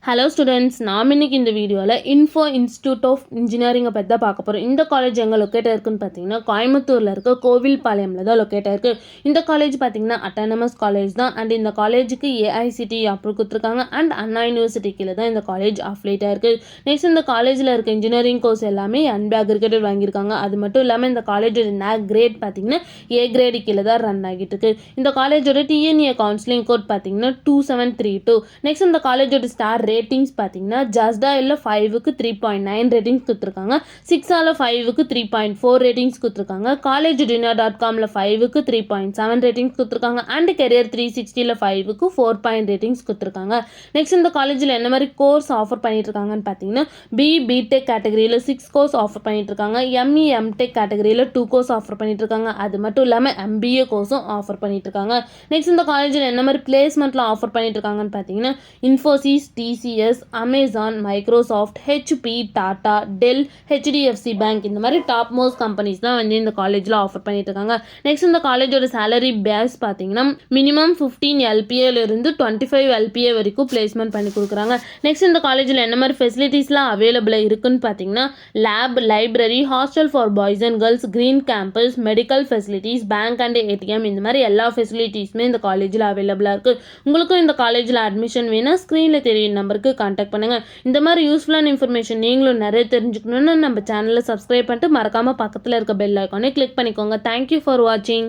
Hello students, நாம் இன்னைக்கு இந்த வீடியோவில் இன்ஃபோ இன்ஸ்டியூட் ஆஃப் இன்ஜினியரிங்கை பற்றி தான் பார்க்க போகிறோம். இந்த காலேஜ் எங்கே லொக்கேட் இருக்குன்னு பார்த்தீங்கன்னா கோயம்புத்தூரில் இருக்க கோவில்பாளையமில் தான் லொக்கேட் ஆயிருக்கு. இந்த காலேஜ் பார்த்தீங்கன்னா அட்டானமஸ் காலேஜ் தான். அண்ட் இந்த காலேஜுக்கு ஏஐசிடி அப்ரூவ் கொடுத்துருக்காங்க. அண்ட் அண்ணா யூனிவர்சிட்டி கீழே தான் இந்த காலேஜ் அஃபிலேட் ஆயிருக்கு. நெக்ஸ்ட் இந்த காலேஜில் இருக்க இன்ஜினியரிங் கோர்ஸ் எல்லாமே அன்பே அக்ரிகேட்டட் வாங்கியிருக்காங்க. அது மட்டும் இல்லாமல் இந்த காலேஜோட நேக் கிரேட் பார்த்தீங்கன்னா ஏ கிரேடு கீழே தான் ரன் ஆகிட்டு இருக்கு. இந்த காலேஜோட டிஎன்ஏ கவுன்சிலிங் கோட் பார்த்தீங்கன்னா 2732. நெக்ஸ்ட் இந்த காலேஜோட ஸ்டார் ரேட்டிங்ஸ் பார்த்தீங்கன்னா ஜஸ்டாயில் 5க்கு 3.9 ரேட்டிங்ஸ் கொடுத்துருக்காங்க. 6ஆல் 5க்கு 3.4 ரேட்டிங்ஸ் கொடுத்துருக்காங்க. collegedinner.comல 5க்கு 3.7 ரேட்டிங்ஸ் கொடுத்துருக்காங்க. அண்ட் கெரியர் 360ல 5க்கு 4 ரேட்டிங்ஸ் கொடுத்துருக்காங்க. நெக்ஸ்ட் இந்த காலேஜில் என்ன மாதிரி கோர்ஸ் ஆஃபர் பண்ணிட்டு இருக்காங்கன்னு பார்த்தீங்கன்னா பிடெக் கேட்டகரியில் 6 கோர்ஸ் ஆஃபர் பண்ணிட்டு இருக்காங்க. எம்இ எம்டெக் கேட்டகரியில் 2 கோர்ஸ் ஆஃபர் பண்ணிட்டு இருக்காங்க. அது மட்டும் இல்லாமல் எம்பிஏ கோர்ஸும் ஆஃபர் பண்ணிட்டு இருக்காங்க. நெக்ஸ்ட் இந்த காலேஜில் என்ன மாதிரி பிளேஸ்மெண்ட்லாம் ஆஃபர் பண்ணிட்டு இருக்காங்கன்னு பார்த்தீங்கன்னா Infosys, TCS, Amazon, Microsoft, HP, Tata, Dell, HDFC bank இந்த மாதிரி டாப் மோஸ்ட் கம்பெனிஸ் தான் வந்து இந்த காலேஜில் ஆஃபர் பண்ணிட்டு இருக்காங்க. நெக்ஸ்ட் இந்த காலேஜோட சேலரி பேஸ் பார்த்தீங்கன்னா மினிமம் 15 எல்பிஏலேருந்து 25 எல்பிஏ வரைக்கும் பிளேஸ்மெண்ட் பண்ணி கொடுக்குறாங்க. நெக்ஸ்ட் இந்த காலேஜில் என்ன மாதிரி ஃபெசிலிட்டிஸ்லாம் அவைலபிளாக இருக்குன்னு பார்த்தீங்கன்னா lab, library, hostel for boys and girls, green campus, medical facilities, bank and ATM இந்த மாதிரி எல்லா ஃபெசிலிட்டிஸுமே இந்த காலேஜில் அவைலபிளாக இருக்குது. உங்களுக்கும் இந்த காலேஜில் அட்மிஷன் வேணும் ஸ்க்ரீனில் தெரியும் நம்பருக்கு கான்டாக்ட் பண்ணுங்கள். இந்த மாதிரி யூஸ்ஃபுல்லான இன்ஃபர்மேஷன் நீங்களும் நிறைய தெரிஞ்சுக்கணும்னு நம்ம சேனலை சப்ஸ்கிரைப் பண்ணிட்டு மறக்காமல் பக்கத்தில் இருக்க பெல் ஐக்கானை கிளிக் பண்ணிக்கோங்க. தேங்க்யூ ஃபார் வாட்சிங்.